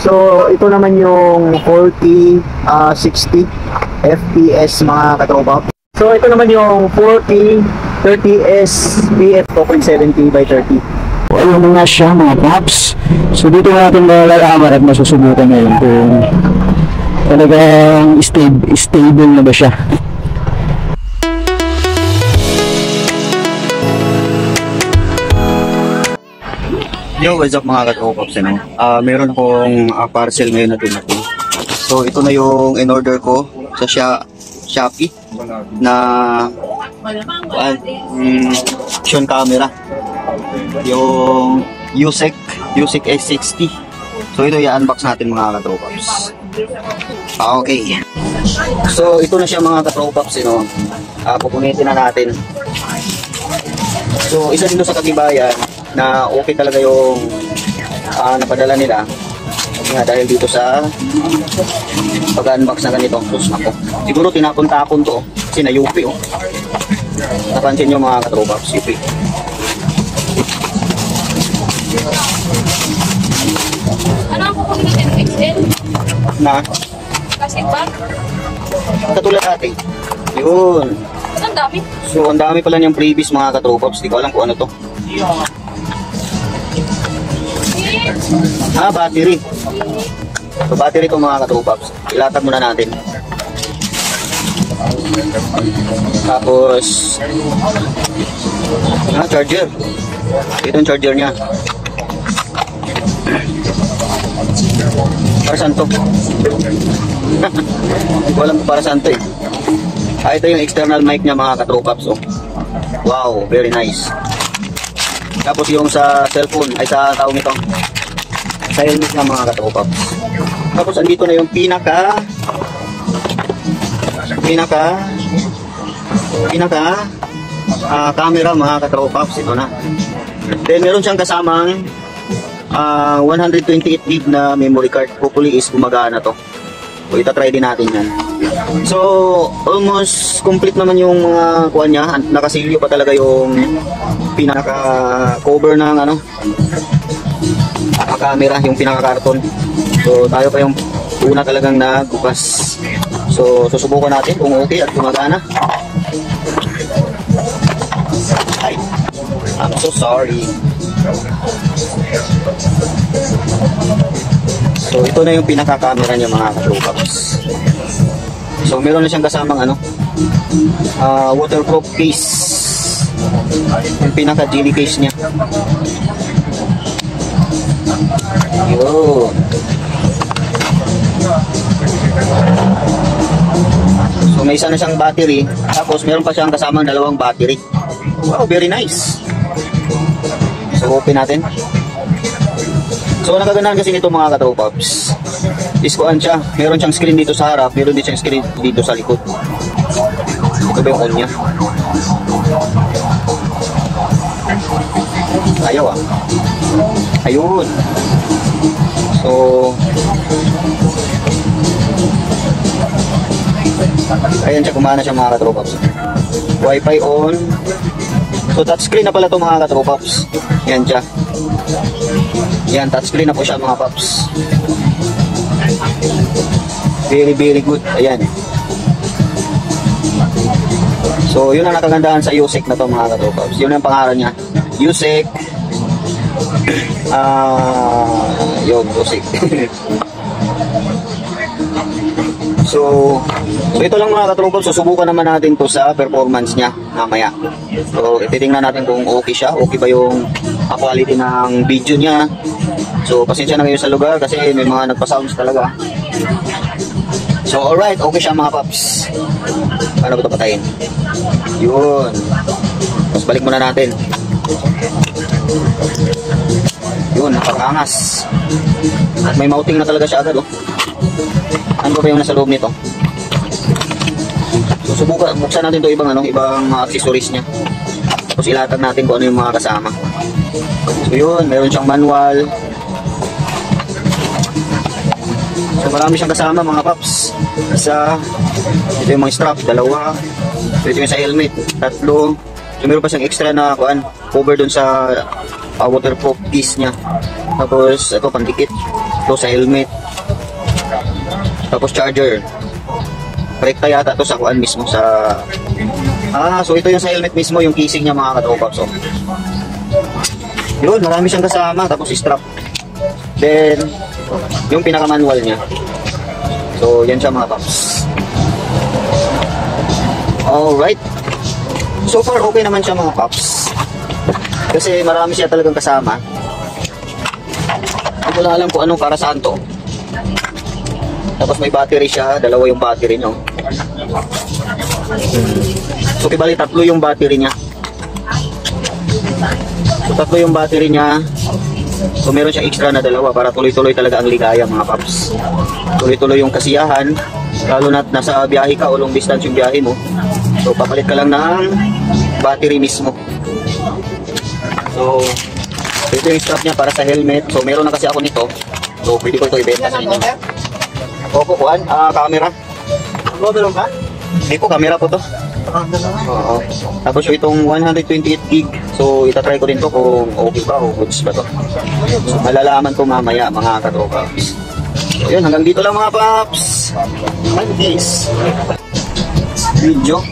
So, ito naman yung 40, 60 FPS mga katropa. So, ito naman yung 40, 30S BF 2.70x30. Ayun na nga siya mga paps. So dito natin malalaman at masusubukan ngayon kung talagang stable na ba siya. Yo, what's up mga katropaps, ano? Meron akong parcel ngayon na dumating. So ito na yung in-order ko sa Shopee na action camera. Yung Yusec S60. So ito i-unbox natin mga katropaps. Okay. So ito na siya mga katropaps, you know. Pupunitin na natin. So isa dito sa katibayan na okay talaga yung napadala nila. Nga dahil dito sa pag-unbox na ganito. Tapos ako. Siguro tinapon-tapon to kasi na-UP oh. Napansin nyo mga katropaps, UP. Ano ang kukunin natin? XL? Na? Plastic bag? Katulad natin. Yun. Ang dami. So, ang dami pala niyang previous mga katropaps. Di ko alam kung ano to. Battery. So, battery to mga katropaps. Ilatag muna natin. Tapos, charger. Ito yung charger niya. Para saan to? Hindi ko alam kung para saan to eh. Ito yung external mic niya mga katropaps. Oh. Wow, very nice. Tapos yung sa cellphone, ay sa tawag nito, sa helmet niya mga katropaps. Tapos andito na yung pinaka camera mga katropaps. Ito na. Then meron siyang kasamang 128 GB na memory card. Hopefully is gumagana to. So itatry din natin yan. So almost complete naman yung mga kuha niya. Nakasilyo pa talaga yung pinaka cover ng camera, yung pinaka karton. So tayo pa yung una talagang nagbukas. So susubukan natin kung okay at gumagana. Ay, I'm so sorry. So ito na yung pinaka-camera niya mga katropaps. So meron na siyang kasamang waterproof case. Yung pinaka-jelly case niya. Yun. So may isa na siyang battery. Tapos meron pa siyang kasamang dalawang battery. Wow, very nice. So open natin. So nagaganahan kasi nito mga katropaps. Iskuan siya. Meron siyang screen dito sa harap, meron din siyang screen dito sa likod. Ito ba yung on niya? Ayaw ah. Ayun. So ayan siya, kumana siya mga katropaps. Wi-Fi on. So touchscreen na pala ito mga katropaps. Yan siya. Yan, touchscreen na po siya mga paps. Very very good. Ayan. So yun ang nakagandahan sa Yusec na to mga katropaps. Yun ang pangalan niya, Yusec. Yun, Yusec. So ito lang mga katropaps. Susubukan naman natin to sa performance niya mamaya. So ititingnan natin kung okay siya, okay ba yung quality ng video niya. So pasensya na kayo sa lugar kasi may mga nagpa-sounds talaga. So alright, okay siya mga paps. Paano ba ito patayin? Yun. Tapos balik muna natin. Yun, napakangas. At may mounting na talaga siya agad oh. Ano ba yung nasa loob nito? So subukan, buksan natin to ibang accessories niya. Tapos ilatag natin kung ano yung mga kasama. So yun, meron siyang manual. So marami siyang kasama mga paps. Ito yung mga strap, dalawa. Ito yung sa helmet, tatlo. So meron pa siyang extra na cover dun sa waterproof case niya. Tapos ito pandikit. to sa helmet. Tapos charger. Rekta yata to sa kuan mismo sa so ito yung sa helmet mismo, yung casing niya mga katropaps. So, yun, marami siyang kasama. Tapos strap. Then, yung pinaka-manual niya. So, yan siya mga paps. Alright. So far, okay naman siya mga paps. Kasi marami siya talagang kasama. Hindi ko lang alam kung anong para saan to. Tapos may battery siya. Dalawa yung battery niya. So, kibali tatlo yung battery niya. So, tatlo yung battery niya. So, meron siyang extra na dalawa para tuloy-tuloy talaga ang ligaya mga paps. Tuloy-tuloy yung kasiyahan. Lalo na nasa biyahe ka o long distance yung biyahe mo. So, papalit ka lang ng battery mismo. So, ito yung strap niya para sa helmet. So, meron na kasi ako nito. So, pwede ko ito ibenta sa inyo. Opo, kuhan. Camera. Meron ka? Hindi po, camera po to. Oo. Tapos yung itong 128 gig. So, itatry ko din to kung okay ba o goods ba to. So, malalaman ko mamaya mga katropaps. So, yun. Hanggang dito lang mga paps. Guys. Video.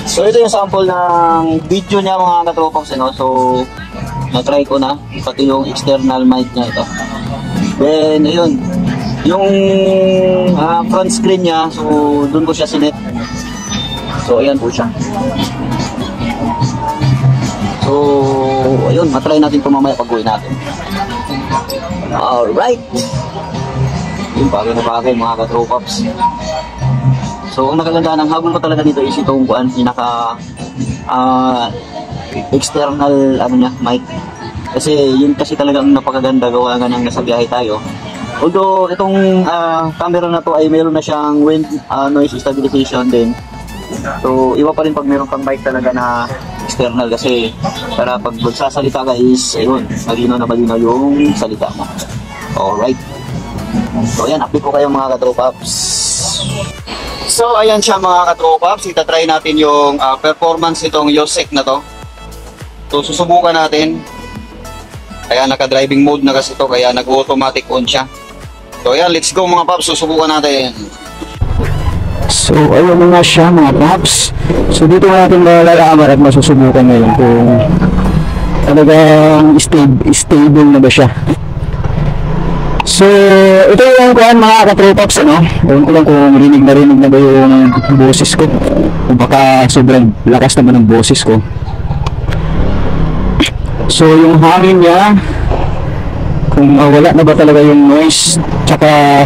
So, ito yung sample ng video niya mga katropaps. So, na-try ko na. Pati yung external mic niya ito. Then, ayun. Yung front screen niya. So, dun ko siya sinet. So, ayan po siya. So, ayun, matry natin ito mamaya pag-uwi natin. Alright. Yung bagay na bagay mga katropaps. So, ang nakaganda ng habol ko talaga dito is itong pinaka external mic. Kasi yun kasi talaga ang napakaganda gawa nga ng nasa biyahe tayo. Although, itong camera na to ay meron na siyang wind noise stabilization din. So, iba pa rin pag meron kang mic talaga na external kasi para pag magsasalita ka is, ayun, malinaw na malinaw yung salita mo. Alright. So, ayan, update ko kayo mga katropaps. So, ayan siya mga katropaps. Itatry natin yung performance nitong Yosek na to. So, susubukan natin. Kaya naka-driving mode na kasi to, kaya nag-automatic on siya. So, ayan, let's go mga paps. Susubukan natin. So, ayun na nga siya mga paps. So, dito natin malalaman at masusubukan ngayon kung talagang stable na ba siya. So, ito yung kuhan mga katropaps, ano? Ewan ko lang kung rinig na ba yung boses ko. O baka sobrang lakas naman ng boses ko. So, yung hangin niya, kung wala na ba talaga yung noise, tsaka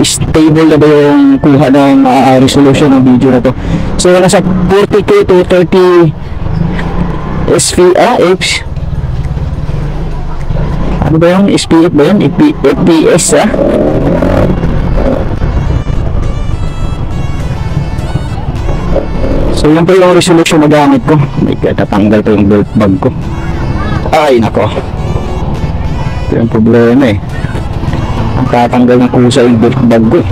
stable na ba yung kuha ng resolution ng video na to. So, nasa 40k to 30 SVF. Ano ba yung SPF ba yun? FPS So, yun pa yung resolution na gamit ko. May tatanggal pa yung belt bag ko. Ay, nako. Ito yung problema eh. Ang tatanggal ng kusa yung belt bag ko eh.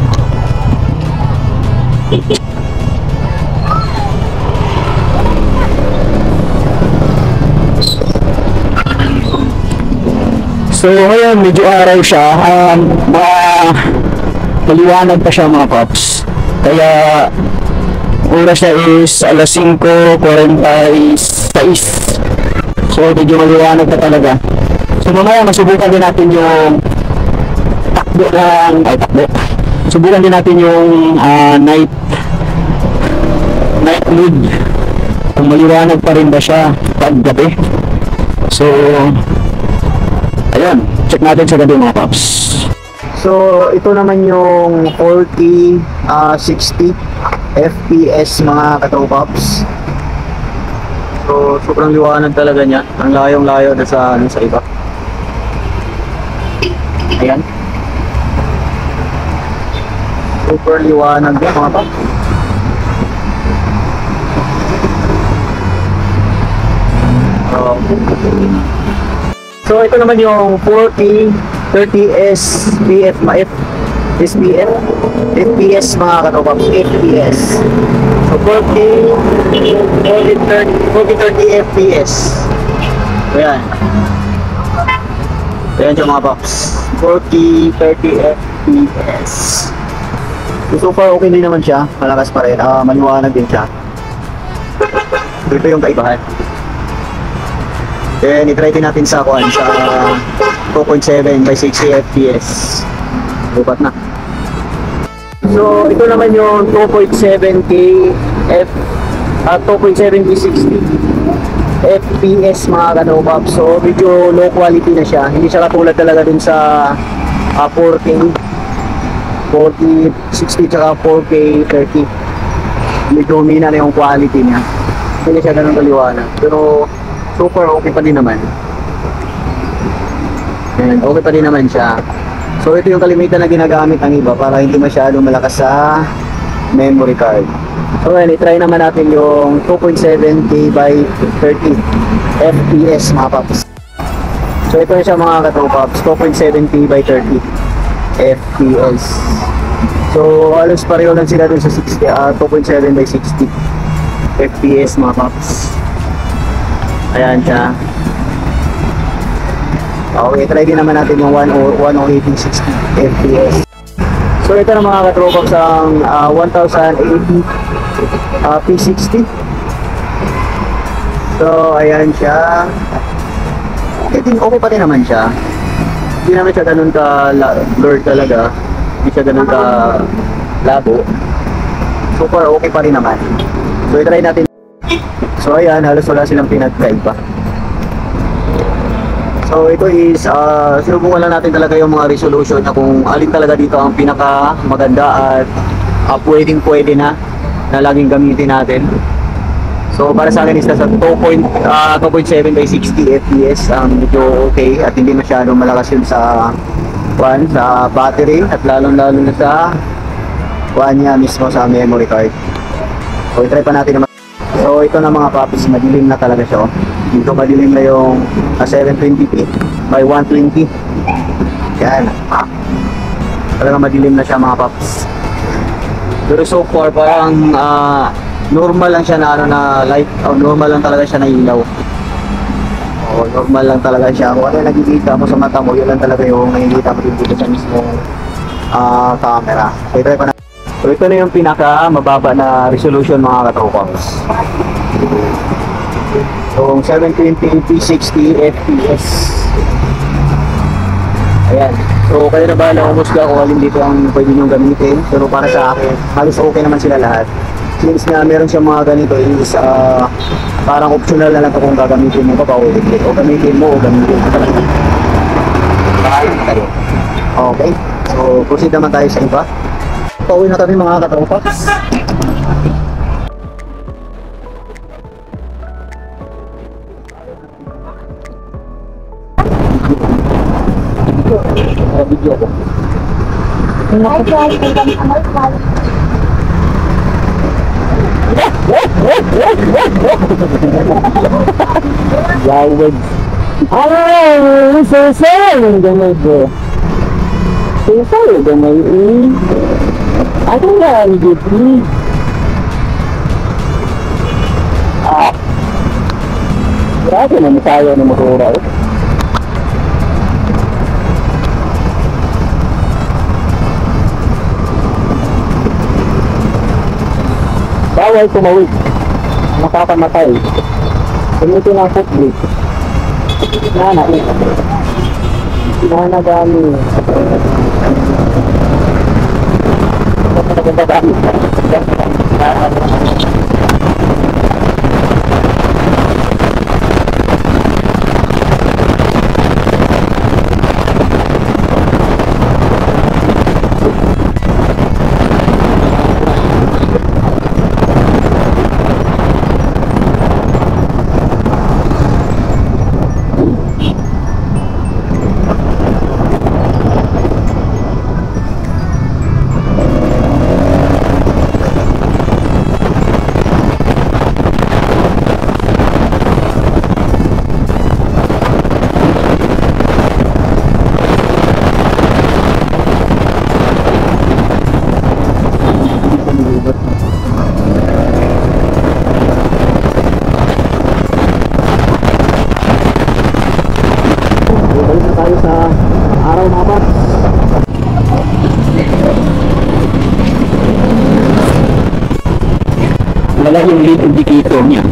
So ngayon medyo araw siya. Maliwanag pa siya mga paps. Kaya oras niya is alas 5:46. So medyo maliwanag pa talaga. So mamaya masubukan din natin yung takbo. Subukan din natin yung night mode. Kung maliwanag pa rin ba siya pag gabi. So ayan, check natin sa gabi mga paps. So, ito naman yung 40, 60 FPS mga katropaps. So, sobrang liwanag talaga niya. Ang layong-layo na sa iba. Ayan. Super liwanag yan mga paps. So, ito naman yung 40, 30 SPF FPS mga katropaps, FPS. So 30 FPS. Ayan. Ayan siya mga paps. 4K 30 FPS. So far okay din naman siya, malakas pa rin, maliwanag din siya. So ito yung kaibahan. Then itry din natin sa kuan sa 2.7 by 60 FPS. Lupat na. So ito naman yung 2.7K 2.7K 60 FPS mga kanobab. So medyo low quality na siya. Hindi siya katulad talaga dun sa 4K 60 tsaka 4K 30. Medyo humina na yung quality niya. Hindi siya ganun kaliwanag. Pero super okay pa din naman. And okay pa din naman siya. So ito yung kalimitan na ginagamit ng iba para hindi masyadong malakas sa memory card. So ayan, itry naman natin yung 2.7K by 30 FPS mga paps. So ito na siya mga katropaps, 2.7K by 30 FPS. So halos pareho lang sila dun sa 2.7 by 60 FPS mga paps. Ayan siya. Okay, try din naman natin yung 108 60 FPS. So ito na mga katropaps ang 1080 P60. So ayan siya. Okay pa din naman siya. Hindi naman siya ganun ka blurred talaga. Hindi siya ganun ka labo. Super okay pa rin naman. So i-try natin. So ayan, halos wala silang pinag-drive pa. So ito is sinubukan lang natin talaga yung mga resolution na kung alin talaga dito ang pinaka maganda at pwede na laging gamitin natin. So para sa akin is nasa 2.7 by 60 FPS ang medyo okay at hindi masyadong malakas yun sa battery at lalong na sa niya mismo sa memory card. So i-try pa natin naman. So ito na mga paps, madilim na talaga siya. Dito madilim na yung 720p by 120. Yan. Talagang madilim na siya mga paps. Pero so far parang normal lang siya na light, normal lang talaga siya na ilaw. Normal lang talaga siya. Kung ano yung nakikita mo sa mata mo, yun lang talaga yung nakikita mo dito sa mismong camera. So try pa na. So ito na yung pinaka mababa na resolution mga katropaps. So 720p 60 FPS. Ayan. So kayo na ba umusga kung alin dito ang pwede nyo gamitin. Pero para sa akin, halos okay naman sila lahat. Since na meron siyang mga ganito is parang optional na lang ito kung gagamitin mo pa o gamitin mo. Kayo. Okay. So proceed naman tayo sa iba. Pauwi na kami mga katropas. Video ko. Hi guys, welcome to my vlog. Yawag. Sasay! Gamay ko. Sasay, gamay ini. Ano nga ang gitli? Grabe naman tayo ng motora. Bawal tumawid. Makakamatay. Gamitin ang foot brake. Nanagami. yung lead indicator niya.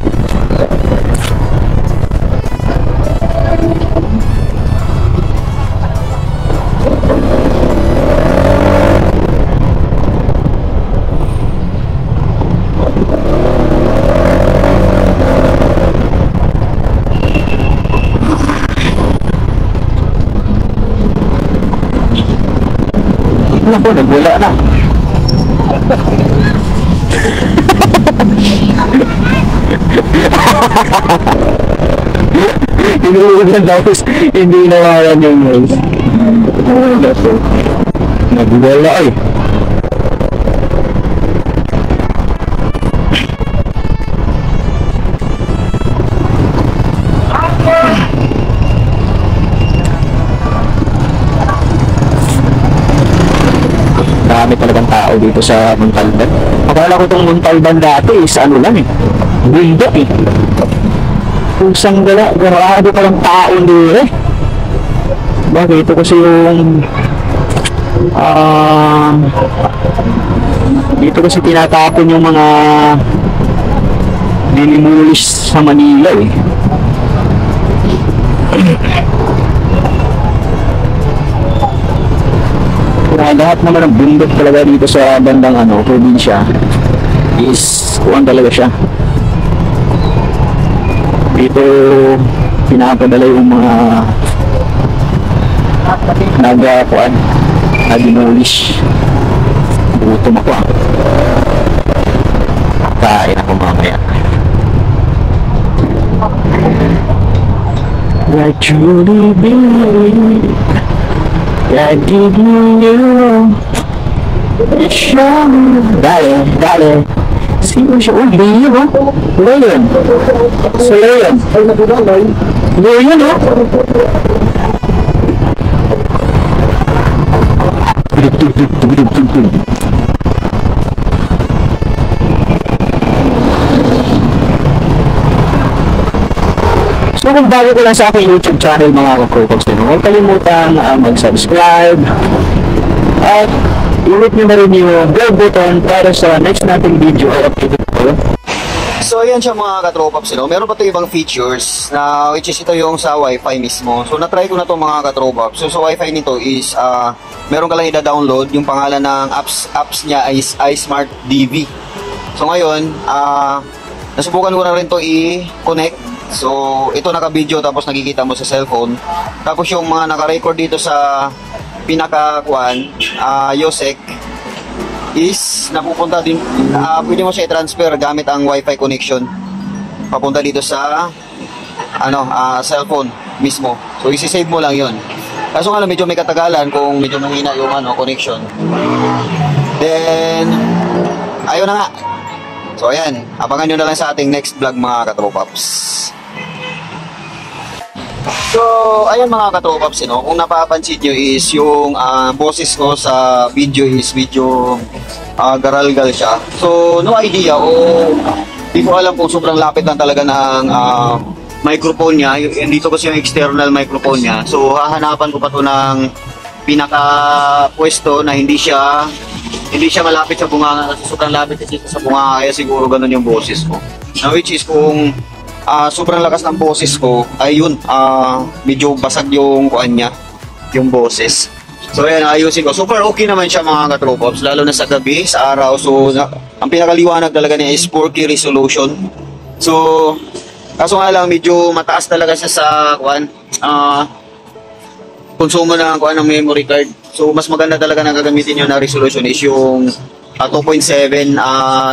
Naku, nagwala na. Inuulan tapos hindi nawalan yung noise. Nagwala eh. Marami talagang tao dito sa Montalban. Akala ko itong Montalban dati is ano lang eh, bundok eh. Pusang gala, grabe palang tao dito eh. Bakit ito kasi yung dito kasi tinatapon yung mga dinimulis sa Manila eh. Lahat naman ng bundok talaga dito sa bandang probinsya is kuwan talaga siya. Dito pinapadala yung mga nag-demolish. Gutom ako kain ako mamaya. I truly believe I didn't know. Dale. Sino siya? Oh, Leo, ha? Leon. So, Leon. Leon, ha? So kung bago ko lang sa aking YouTube channel mga ka-Crocox, huwag kalimutan mag-subscribe at i-hit nyo na rin yung bell button para sa next nating video ay updated ko. So ayan siya mga katropaps, meron pa ito ibang features na which is ito yung sa Wi-Fi mismo. So na-try ko na to mga katropaps. So sa Wi-Fi nito is meron ka lang i-download, yung pangalan ng apps niya is iSmart DV. So ngayon, nasubukan ko na rin to i-connect. So ito naka-video tapos nakikita mo sa cellphone. Tapos yung mga naka-record dito sa pinaka-kuan, Yosec is napupunta din, pwede mo siya i-transfer gamit ang Wi-Fi connection papunta dito sa cellphone mismo. So isi-save mo lang yon. Kaso nga medyo may katagalan kung medyo mahina yung connection. Then ayun na nga. So ayan, abangan nyo na lang sa ating next vlog mga katropaps. So ayan mga katropaps, kung napapansin nyo is yung boses ko sa video is medyo garalgal siya. So no idea o di ko alam kung sobrang lapit lang talaga ng microphone niya. Dito kasi yung external microphone niya. So hahanapan ko pa to ng pinaka pwesto na hindi siya malapit sa bunganga kasi sobrang lapit kasi sa bunganga kaya siguro ganun yung boses ko. Now which is kung sobrang lakas ng boses ko ayun medyo basag yung kuan niya, yung boses. So ayan, ayusin ko. Super okay naman siya mga katropaps, lalo na sa gabi, sa araw. So ang pinakaliwanag talaga niya is 4K resolution. So kaso nga lang medyo mataas talaga siya sa kuan konsumo ng kuan ng memory card. So mas maganda talaga na gagamitin niyo na resolution is yung 2.7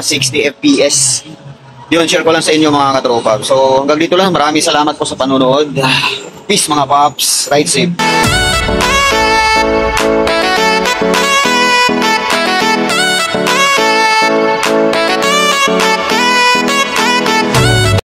60 FPS. Yun, share ko lang sa inyo mga katropa. So hanggang dito lang, maraming salamat po sa panonood. Peace mga paps, ride safe.